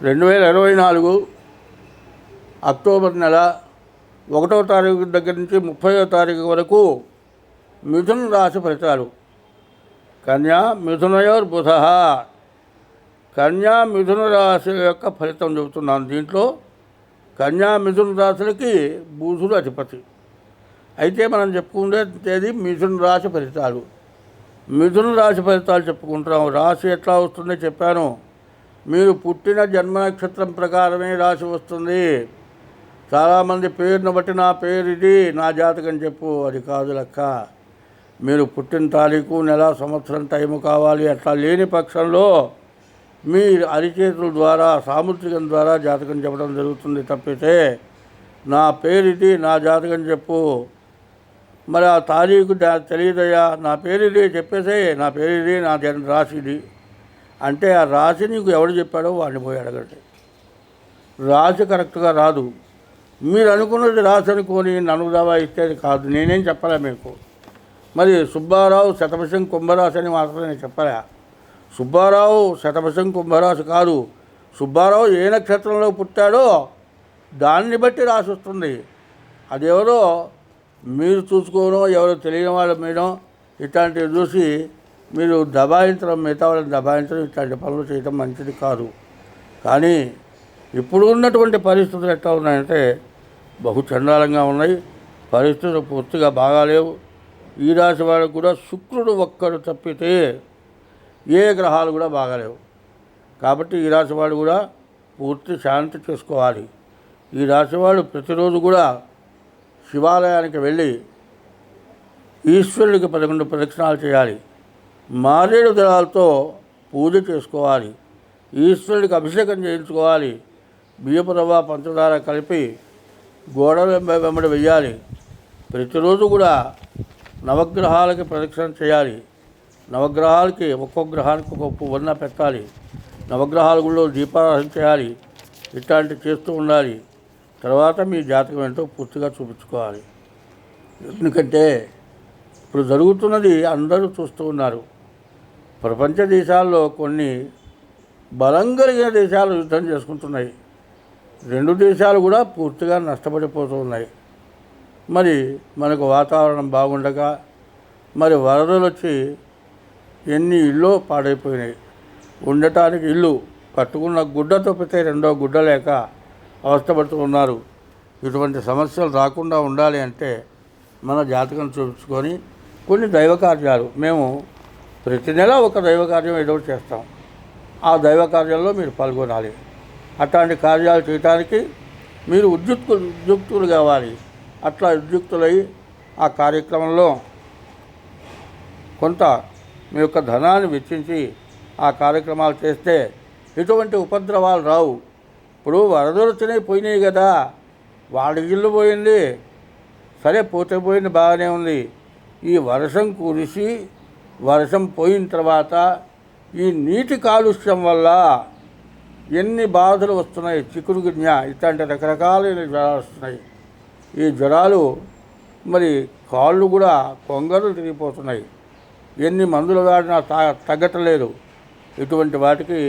2024 October నెల 1వ తారీఖు దగ్గర నుంచి 30వ తారీఖు వరకు మిథున రాశి ఫలితాలు. కన్యా మిథునయోర్ బుధ. కన్యా మిథున రాశి యొక్క ఫలితం చెబుతున్నాను. దీంట్లో కన్యా మిథున రాశులకి బుధుడు అధిపతి. అయితే మనం చెప్పుకునేది మిథున రాశి ఫలితాలు. మిథున రాశి ఫలితాలు చెప్పుకుంటున్నాం. రాశి ఎట్లా వస్తుందో చెప్పాను. మీరు పుట్టిన జన్మ నక్షత్రం ప్రకారమే రాశి వస్తుంది. చాలామంది పేరును బట్టి నా పేరు ఇది, నా జాతకం చెప్పు, అది కాదు లెక్క. మీరు పుట్టిన తారీఖు, నెల, సంవత్సరం టైము కావాలి. అట్లా లేని పక్షంలో మీ అరిచేతుల ద్వారా, సాముద్రికం ద్వారా జాతకం చెప్పడం జరుగుతుంది తప్పితే నా పేరు ఇది, నా జాతకం చెప్పు, మరి ఆ తారీఖు తెలియదయ్యా, నా పేరు ఇది చెప్పేసే, నా పేరు ఇది, నా రాశి ఇది అంటే ఆ రాశి నీకు ఎవడు చెప్పాడో వాడిని పోయి అడగండి. రాశి కరెక్ట్గా రాదు. మీరు అనుకున్నది రాశి అనుకొని నన్ను దావా ఇచ్చేది కాదు. నేనేం చెప్పలే మీకు. మరి సుబ్బారావు శతభిషం కుంభరాశి అని మాత్రం నేను చెప్పలే. సుబ్బారావు శతభిషం కుంభరాశి కాదు. సుబ్బారావు ఏ నక్షత్రంలో పుట్టాడో దాన్ని బట్టి రాసి వస్తుంది. అదెవరో మీరు చూసుకోవడం, ఎవరో తెలియని వాళ్ళ మీద ఇట్లాంటివి చూసి మీరు దబాయించడం, మిగతా వాళ్ళని దబాయించడం, ఇట్లాంటి పనులు చేయడం మంచిది కాదు. కానీ ఇప్పుడు ఉన్నటువంటి పరిస్థితులు ఎట్లా ఉన్నాయంటే బహు చండాలంగా ఉన్నాయి. పరిస్థితులు పూర్తిగా బాగాలేవు. ఈ రాశి వాళ్ళకు కూడా శుక్రుడు ఒక్కడు తప్పితే ఏ గ్రహాలు కూడా బాగాలేవు. కాబట్టి ఈ రాశి వాళ్ళు కూడా పూర్తి శాంతి చేసుకోవాలి. ఈ రాశి వాళ్ళు ప్రతిరోజు కూడా శివాలయానికి వెళ్ళి ఈశ్వరుడికి 11 ప్రదక్షిణాలు చేయాలి. మారేడు దళాలతో పూజ చేసుకోవాలి. ఈశ్వరుడికి అభిషేకం చేయించుకోవాలి. బియ్యపు రవ్వ, పంచదార కలిపి గోడల వెంబడి వెయ్యాలి. ప్రతిరోజు కూడా నవగ్రహాలకి ప్రదక్షిణ చేయాలి. నవగ్రహాలకి ఒక్కొక్క గ్రహానికి ఒక్కొక్క పువ్వన్న పెట్టాలి. నవగ్రహాల గుళ్ళో దీపారాధన చేయాలి. ఇట్లాంటివి చేస్తూ ఉండాలి. తర్వాత మీ జాతకం ఏంటో పూర్తిగా చూపించుకోవాలి. ఎందుకంటే ఇప్పుడు జరుగుతున్నది అందరూ చూస్తూ ఉన్నారు. ప్రపంచ దేశాల్లో కొన్ని బలం కలిగిన దేశాలు యుద్ధం చేసుకుంటున్నాయి. 2 దేశాలు కూడా పూర్తిగా నష్టపడిపోతూ ఉన్నాయి. మరి మనకు వాతావరణం బాగుండగా మరి వరదలు వచ్చి ఎన్ని ఇళ్ళు పాడైపోయినాయి. ఉండటానికి ఇల్లు కట్టుకున్న గుడ్డ తప్పితే రెండో గుడ్డ లేక అవస్థపడుతూ ఉన్నారు. ఇటువంటి సమస్యలు రాకుండా ఉండాలి అంటే మన జాతకం చూపించుకొని కొన్ని దైవ కార్యాలు, మేము ప్రతి నెల ఒక దైవ కార్యం ఏదో చేస్తాం. ఆ దైవ కార్యాల్లో మీరు పాల్గొనాలి. అట్లాంటి కార్యాలు చేయడానికి మీరు ఉద్యుక్తులు కావాలి. అట్లా ఉద్యుక్తులై ఆ కార్యక్రమంలో కొంత మీ యొక్క ధనాన్ని వెచ్చించి ఆ కార్యక్రమాలు చేస్తే ఎటువంటి ఉపద్రవాలు రావు. ఇప్పుడు వరదలు వచ్చినాయి, పోయినాయి కదా, వాడి ఇల్లు పోయింది, సరే పోతే పోయింది, బాగానే ఉంది. ఈ వర్షం కురిసి వర్షం పోయిన తర్వాత ఈ నీటి కాలుష్యం వల్ల ఎన్ని బాధలు వస్తున్నాయి. చికుడుగున్య ఇట్లాంటి రకరకాలైన జ్వరాలు వస్తున్నాయి. ఈ జ్వరాలు మరి కాళ్ళు కూడా కొంగలు తిరిగిపోతున్నాయి. ఎన్ని మందులు వాడినా తగ్గట్లేదు. ఇటువంటి వాటికి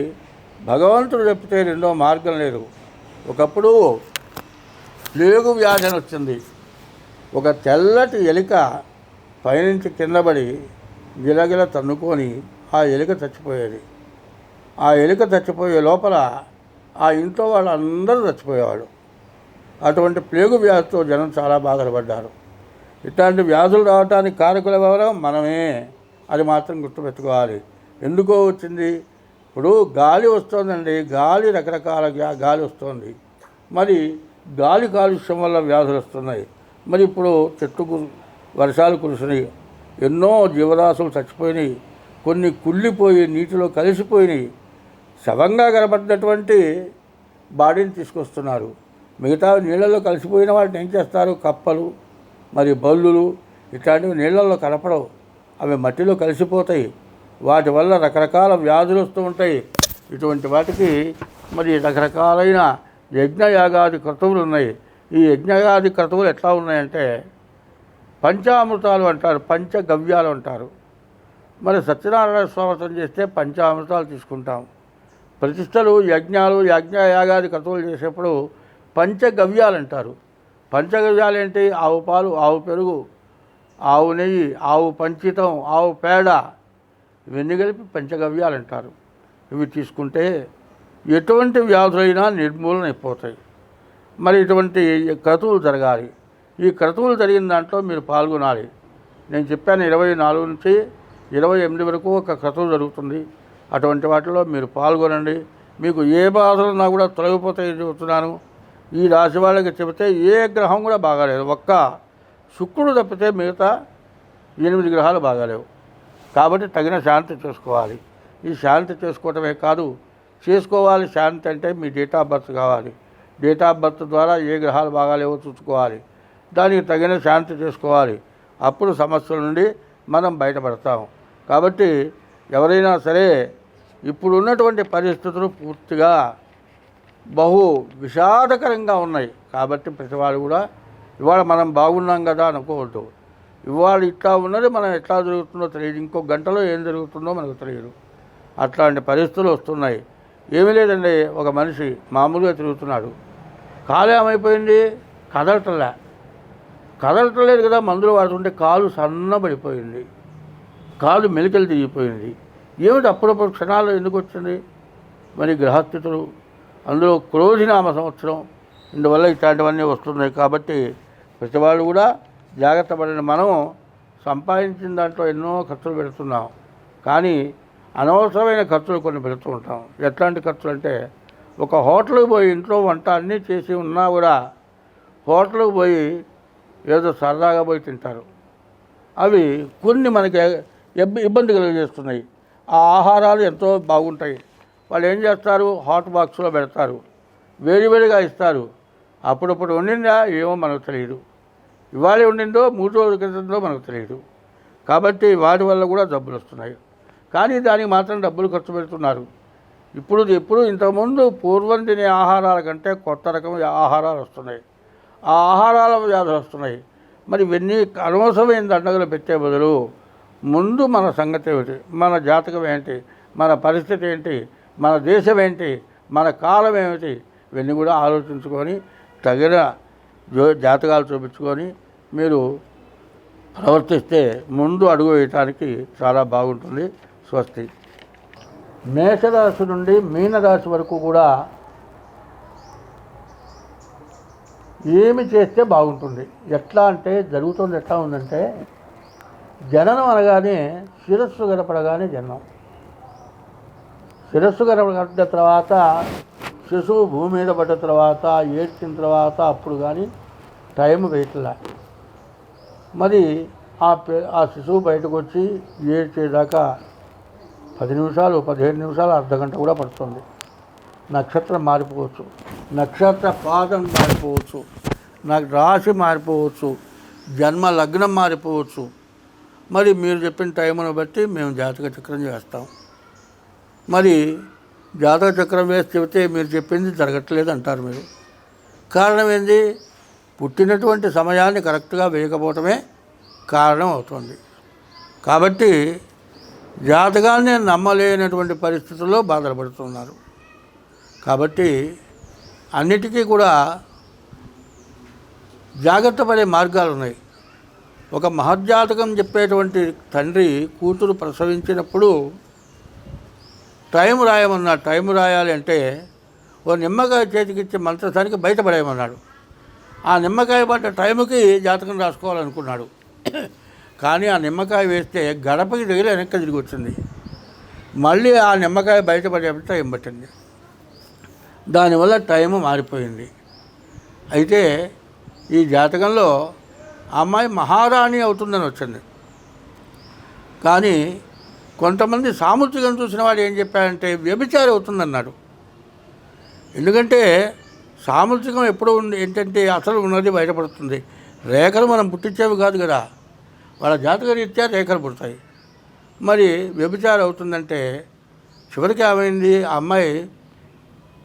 భగవంతుడు చెప్తే రెండో మార్గం లేదు. ఒకప్పుడు ప్లేగు వ్యాధి అని వచ్చింది. ఒక తెల్లటి ఎలిక పైనుంచి కిందపడి గిలగిల తన్నుకొని ఆ ఎలిక చచ్చిపోయేది. ఆ ఎలిక చచ్చిపోయే లోపల ఆ ఇంట్లో వాళ్ళందరూ చచ్చిపోయేవాళ్ళు. అటువంటి ప్లేగు వ్యాధితో జనం చాలా బాధలు పడ్డారు. ఇట్లాంటి వ్యాధులు రావడానికి కారకులు ఎవరో మనమే. అది మాత్రం గుర్తుపెట్టుకోవాలి. ఎందుకో వచ్చింది. ఇప్పుడు గాలి వస్తుందండి, గాలి రకరకాల గాలి వస్తుంది. మరి గాలి కాలుష్యం వల్ల వ్యాధులు వస్తున్నాయి. మరి ఇప్పుడు వర్షాలు కురిసినాయి, ఎన్నో జీవరాశులు చచ్చిపోయినాయి, కొన్ని కుళ్ళిపోయి నీటిలో కలిసిపోయినాయి. శవంగా కనబడినటువంటి బాడీని తీసుకొస్తున్నారు. మిగతా నీళ్ళల్లో కలిసిపోయిన వాటిని ఏం చేస్తారు? కప్పలు, మరి బల్లులు ఇట్లాంటివి నీళ్ళల్లో కనపడవు, అవి మట్టిలో కలిసిపోతాయి. వాటి వల్ల రకరకాల వ్యాధులు వస్తూ ఉంటాయి. ఇటువంటి వాటికి మరి రకరకాలైన యజ్ఞయాగాది క్రతువులు ఉన్నాయి. ఈ యజ్ఞయాగాది క్రతువులు ఎట్లా ఉన్నాయంటే పంచామృతాలు అంటారు, పంచగవ్యాలు అంటారు. మరి సత్యనారాయణ స్వాగతం చేస్తే పంచామృతాలు తీసుకుంటాం. ప్రతిష్టలు, యజ్ఞాలు, యాగాది క్రతువులు చేసేప్పుడు పంచగవ్యాలు అంటారు. పంచగవ్యాలు ఏంటి? ఆవు పాలు, ఆవు పెరుగు, ఆవు నెయ్యి, ఆవు పంచితం, ఆవు పేడ, ఇవన్నీ కలిపి పంచగవ్యాలు అంటారు. ఇవి తీసుకుంటే ఎటువంటి వ్యాధులైనా నిర్మూలన అయిపోతాయి. మరి ఇటువంటి క్రతువులు జరగాలి. ఈ క్రతువులు జరిగిన దాంట్లో మీరు పాల్గొనాలి. నేను చెప్పాను 24 నుంచి 28 వరకు ఒక క్రతువు జరుగుతుంది. అటువంటి వాటిలో మీరు పాల్గొనండి. మీకు ఏ బాధలున్నా కూడా తొలగిపోతాయి చెబుతున్నాను. ఈ రాశి వాళ్ళకి చెబితే ఏ గ్రహం కూడా బాగాలేదు. ఒక్క శుక్రుడు తప్పితే మిగతా 8 గ్రహాలు బాగాలేవు. కాబట్టి తగిన శాంతి చేసుకోవాలి. ఈ శాంతి చేసుకోవటమే కాదు, చేసుకోవాలి శాంతి అంటే మీ డేట్ ఆఫ్ బర్త్ కావాలి. డేట్ ఆఫ్ బర్త్ ద్వారా ఏ గ్రహాలు బాగాలేవో చూసుకోవాలి. దానికి తగిన శాంతి చేసుకోవాలి. అప్పుడు సమస్యల నుండి మనం బయటపడతాం. కాబట్టి ఎవరైనా సరే ఇప్పుడు ఉన్నటువంటి పరిస్థితులు పూర్తిగా బహు విషాదకరంగా ఉన్నాయి. కాబట్టి ప్రతివాడు కూడా ఇవాళ మనం బాగున్నాం కదా అనుకోవద్దు. ఇవాళ ఇట్లా ఉన్నది, మనం ఎట్లా జరుగుతుందో తెలియదు. ఇంకో గంటలో ఏం జరుగుతుందో మనకు తెలియదు. అట్లాంటి పరిస్థితులు వస్తున్నాయి. ఏమీ లేదండి, ఒక మనిషి మామూలుగా తిరుగుతున్నాడు, కాలు ఏమైపోయింది? కదలటలేదు కదా. మందులు వాడుతుంటే కాలు సన్నబడిపోయింది, కాలు మెలికలు తిరిగిపోయింది. ఏమిటి అప్పుడప్పుడు క్షణాలు ఎందుకు వచ్చింది? మరి గ్రహస్థితులు, అందులో క్రోధినామ సంవత్సరం, ఇందువల్ల ఇట్లాంటివన్నీ వస్తున్నాయి. కాబట్టి ప్రతివాళ్ళు కూడా జాగ్రత్త పడిన. మనం సంపాదించిన దాంట్లో ఎన్నో ఖర్చులు పెడుతున్నాం, కానీ అనవసరమైన ఖర్చులు కొన్ని పెడుతూ ఉంటాం. ఎట్లాంటి ఖర్చులు అంటే, ఒక హోటల్కి పోయి ఇంట్లో వంట అన్నీ చేసి ఉన్నా కూడా హోటల్కి పోయి ఏదో సరదాగా పోయి తింటారు. అవి కొన్ని మనకి ఇబ్బంది కలిగజేస్తున్నాయి. ఆ ఆహారాలు ఎంతో బాగుంటాయి. వాళ్ళు ఏం చేస్తారు? హాట్ బాక్స్లో పెడతారు, వేడివేడిగా ఇస్తారు. అప్పుడప్పుడు వండిందా ఏమో మనకు తెలియదు, ఇవాళ వండిందో 3 రోజుల క్రితంలో మనకు తెలియదు. కాబట్టి వాటి వల్ల కూడా జబ్బులు వస్తున్నాయి. కానీ దానికి మాత్రం డబ్బులు ఖర్చు పెడుతున్నారు. ఎప్పుడు ఇంతకుముందు పూర్వం తినే ఆహారాల కంటే కొత్త రకం ఆహారాలు వస్తున్నాయి. ఆ ఆహారాల వ్యాధులు వస్తున్నాయి. మరి ఇవన్నీ అనవసరమైన దండగలు పెట్టే బదులు ముందు మన సంగతి ఏమిటి, మన జాతకం ఏంటి, మన పరిస్థితి ఏంటి, మన దేశం ఏంటి, మన కాలం ఏమిటి, ఇవన్నీ కూడా ఆలోచించుకొని తగిన జాతకాలు చూపించుకొని మీరు ప్రవర్తిస్తే ముందు అడుగు వేయటానికి చాలా బాగుంటుంది. స్వస్తి. మేషరాశి నుండి మీనరాశి వరకు కూడా ఏమి చేస్తే బాగుంటుంది? ఎట్లా అంటే జరుగుతుంది. ఎట్లా ఉందంటే, జననం అనగానే శిరస్సు గడపడగానే జన్మం. శిరస్సు గడపడిన తర్వాత శిశువు భూమి మీద పడ్డ తర్వాత ఏడ్చిన తర్వాత అప్పుడు కానీ టైం వేయట్లా. మరి ఆ శిశువు బయటకు వచ్చి ఏడ్చేదాకా 10 నిమిషాలు, 15 నిమిషాలు, అర్ధగంట కూడా పడుతుంది. నక్షత్రం మారిపోవచ్చు, నక్షత్ర పాదం మారిపోవచ్చు, రాశి మారిపోవచ్చు, జన్మ లగ్నం మారిపోవచ్చు. మరి మీరు చెప్పిన టైంను బట్టి మేము జాతక చక్రం చేస్తాం. మరి జాతక చక్రం వేసి చెబితే మీరు చెప్పింది జరగట్లేదు అంటారు మీరు. కారణం ఏంది? పుట్టినటువంటి సమయాన్ని కరెక్ట్గా వేయకపోవటమే కారణం అవుతుంది. కాబట్టి జాతకాన్ని నమ్మలేనటువంటి పరిస్థితుల్లో బాధపడుతున్నారు. కాబట్టి అన్నిటికీ కూడా జాగ్రత్త పడే మార్గాలు ఉన్నాయి. ఒక మహర్జాతకం చెప్పేటువంటి తండ్రి కూతురు ప్రసవించినప్పుడు టైం రాయమన్నాడు. టైం రాయాలి అంటే ఓ నిమ్మకాయ చేతికిచ్చి మంత్రసానికి బయటపడేయమన్నాడు. ఆ నిమ్మకాయ పడ్డ టైంకి జాతకం రాసుకోవాలనుకున్నాడు. కానీ ఆ నిమ్మకాయ వేస్తే గడపకి దగ్గర వెనక్కి తిరిగి వచ్చింది. మళ్ళీ ఆ నిమ్మకాయ బయటపడే టైం పట్టింది. దానివల్ల టైము మారిపోయింది. అయితే ఈ జాతకంలో అమ్మాయి మహారాణి అవుతుందని వచ్చింది. కానీ కొంతమంది సాముద్రికం చూసిన వాడు ఏం చెప్పారంటే వ్యభిచారి అవుతుందన్నాడు. ఎందుకంటే సాముద్రికం ఎప్పుడు ఏంటంటే అసలు ఉన్నది బయటపడుతుంది. రేఖలు మనం పుట్టించేవి కాదు కదా, వాళ్ళ జాతక రీత్యా రేఖలు పుడతాయి. మరి వ్యభిచారం అవుతుందంటే చివరికి ఏమైంది? ఆ అమ్మాయి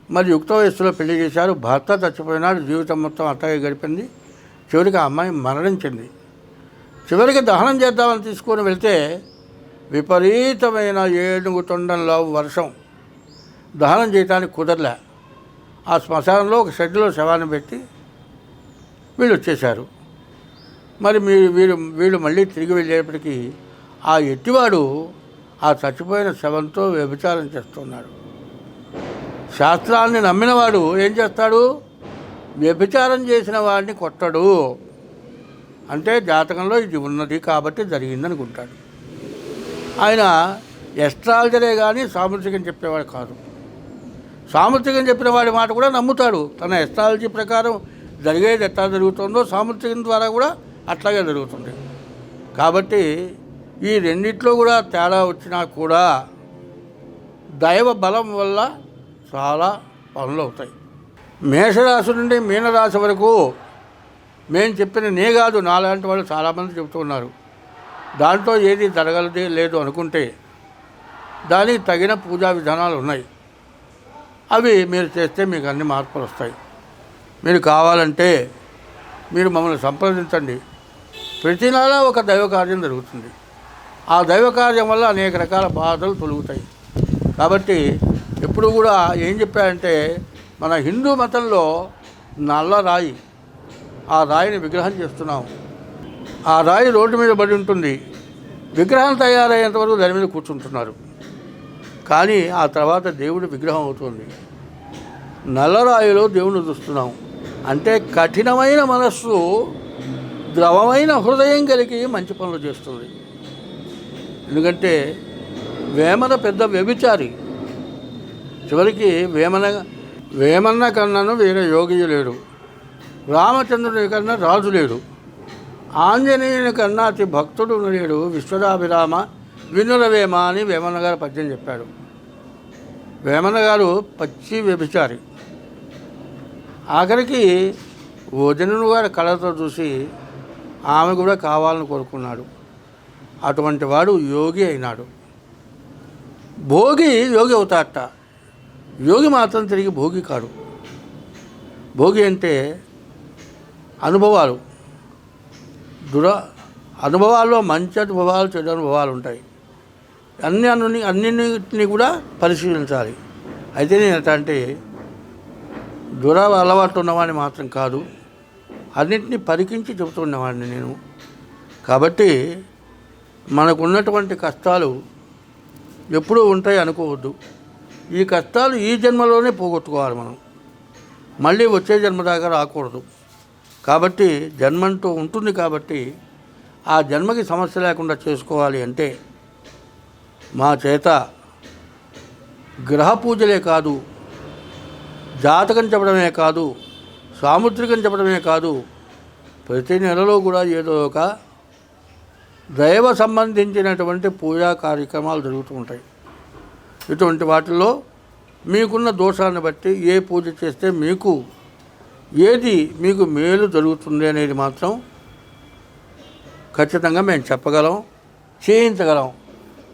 మరి యుక్త వయస్సులో పెళ్లి చేశారు, భర్త చచ్చిపోయినాడు, జీవితం మొత్తం అట్టగే గడిపింది. చివరికి ఆ అమ్మాయి మరణించింది. చివరికి దహనం చేద్దామని తీసుకొని వెళ్తే విపరీతమైన 7 తొండంలో వర్షం. దహనం చేయడానికి కుదరలే. ఆ శ్మశానంలో ఒక షెడ్లో శవాన్ని పెట్టి వీళ్ళు వచ్చేశారు. మరి వీళ్ళు మళ్ళీ తిరిగి వెళ్ళేప్పటికీ ఆ ఎట్టివాడు ఆ చచ్చిపోయిన శవంతో వ్యభిచారం చేస్తున్నాడు. శాస్త్రాన్ని నమ్మినవాడు ఏం చేస్తాడు? వ్యభిచారం చేసిన వాడిని కొట్టడు. అంటే జాతకంలో ఇది ఉన్నది కాబట్టి జరిగిందనుకుంటాడు. ఆయన ఎస్ట్రాలజరే కానీ సాముద్రికం చెప్పేవాడు కాదు. సాముద్రికం చెప్పిన వాడి మాట కూడా నమ్ముతాడు. తన ఎస్ట్రాలజీ ప్రకారం జరిగేది ఎట్లా జరుగుతుందో సాముద్రికం ద్వారా కూడా అట్లాగే జరుగుతుంది. కాబట్టి ఈ రెండిట్లో కూడా తేడా వచ్చినా కూడా దైవ బలం వల్ల చాలా పనులు అవుతాయి. మేషరాశి నుండి మీనరాశి వరకు మేము చెప్పిన నే కాదు, నాలాంటి వాళ్ళు చాలామంది చెబుతూ ఉన్నారు. దాంట్లో ఏది జరగలది లేదు అనుకుంటే దానికి తగిన పూజా విధానాలు ఉన్నాయి. అవి మీరు చేస్తే మీకు అన్ని మార్పులు వస్తాయి. మీరు కావాలంటే మీరు మమ్మల్ని సంప్రదించండి. ప్రతి నెల ఒక దైవ కార్యం జరుగుతుంది. ఆ దైవ కార్యం వల్ల అనేక రకాల బాధలు తొలుగుతాయి. కాబట్టి ఎప్పుడు కూడా ఏం చెప్పారంటే మన హిందూ మతంలో నల్ల రాయి, ఆ రాయిని విగ్రహం చేస్తున్నాం. ఆ రాయి రోడ్డు మీద పడి ఉంటుంది. విగ్రహం తయారయ్యేంత వరకు దాని మీద కూర్చుంటున్నారు. కానీ ఆ తర్వాత దేవుడి విగ్రహం అవుతుంది. నల్లరాయిలో దేవుని చూస్తున్నాం. అంటే కఠినమైన మనస్సు ద్రవమైన హృదయం కలిగి మంచి పనులు చేస్తుంది. ఎందుకంటే వేమన పెద్ద వ్యభిచారి. చివరికి వేమన్న కన్నాను వేరే యోగి లేడు. రామచంద్రుని కన్నా రాజు లేడు. ఆంజనేయుని కన్నా అతి భక్తుడు లేడు. విశ్వదాభిరామ వినురవేమ అని వేమన్న గారు పద్యం చెప్పాడు. వేమన్న గారు పచ్చి వ్యభిచారి. ఆఖరికి వదినను గారి కళతో చూసి ఆమె కూడా కావాలని కోరుకున్నాడు. అటువంటి వాడు యోగి అయినాడు. భోగి యోగి అవుతాడట. యోగి మాత్రం తిరిగి భోగి కాడు. భోగి అంటే అనుభవాలు, అనుభవాల్లో మంచి అనుభవాలు, చెడు అనుభవాలు ఉంటాయి. అన్నింటినీ కూడా పరిశీలించాలి. అయితే నేను ఏంటంటే అలవాటు ఉన్నవాడిని మాత్రం కాదు, అన్నింటినీ పరికించి చెబుతున్నవాడిని నేను. కాబట్టి మనకున్నటువంటి కష్టాలు ఎప్పుడూ ఉంటాయి అనుకోవద్దు. ఈ కష్టాలు ఈ జన్మలోనే పోగొట్టుకోవాలి మనం. మళ్ళీ వచ్చే జన్మ దాకా రాకూడదు. కాబట్టి జన్మంటూ ఉంటుంది. కాబట్టి ఆ జన్మకి సమస్య లేకుండా చేసుకోవాలి అంటే మా చేత గ్రహ పూజలే కాదు, జాతకం చెప్పడమే కాదు, సాముద్రికం చెప్పడమే కాదు, ప్రతి నెలలో కూడా ఏదో ఒక దైవ సంబంధించినటువంటి పూజా కార్యక్రమాలు జరుగుతూ ఉంటాయి. ఇటువంటి వాటిల్లో మీకున్న దోషాన్ని బట్టి ఏ పూజ చేస్తే మీకు మేలు జరుగుతుంది అనేది మాత్రం ఖచ్చితంగా మేము చెప్పగలం, చేయించగలం.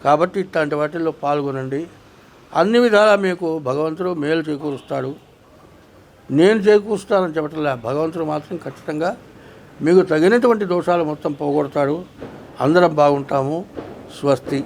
కాబట్టి ఇట్లాంటి వాటిల్లో పాల్గొనండి. అన్ని విధాలా మీకు భగవంతుడు మేలు చేకూరుస్తాడు. నేను చేకూరుస్తానని చెప్పట్లే, భగవంతుడు మాత్రం ఖచ్చితంగా మీకు తగినటువంటి దోషాలు మొత్తం పోగొడతాడు. అందరం బాగుంటాము. స్వస్తి.